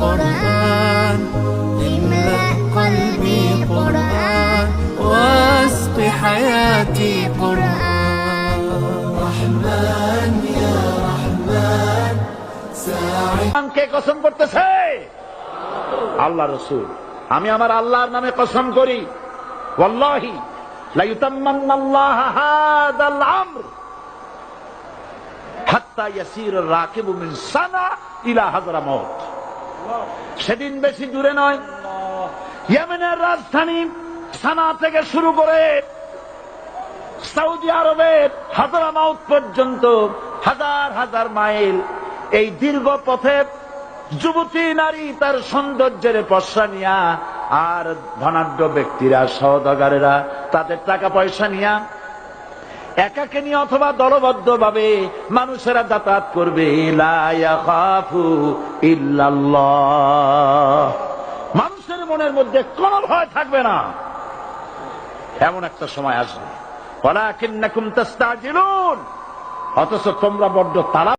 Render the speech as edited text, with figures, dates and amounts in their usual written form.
قرآن املأ قلبي قرآن واسق حياتي قرآن رحمن يا رحمن ساعد কে কসম করতেছে? আল্লাহ রাসূল। আমি আমার আল্লাহর নামে কসম করি, ওয়াল্লাহি লা ইউতাম্মান্নাল্লাহু হাদাল আমর হাত্তা ইয়াসির রাকিবু মিন সানা ইলা হাযরামাউত। সেদিন বেশি দূরে নয়, ইয়েমেনের রাজধানী সানা থেকে শুরু করে সৌদি আরবের হাযরামাউত পর্যন্ত হাজার হাজার মাইল এই দীর্ঘ পথে যুবতী নারী তার সৌন্দর্যের পসরা নিয়া আর ধনাঢ্য ব্যক্তিরা সওদাগরেরা তাদের টাকা পয়সা নিয়া একাকে নিয়ে অথবা দলবদ্ধ ভাবে মানুষেরা যাতায়াত করবে। লা ইয়াখাফু ইল্লাল্লাহ, মানুষের মনের মধ্যে কোনো ভয় থাকবে না। এমন একটা সময় আসবে, ওয়ালাকিন্নাকুম তাস্তাজিলুন, অথচ তোমরা বড্ড তাড়া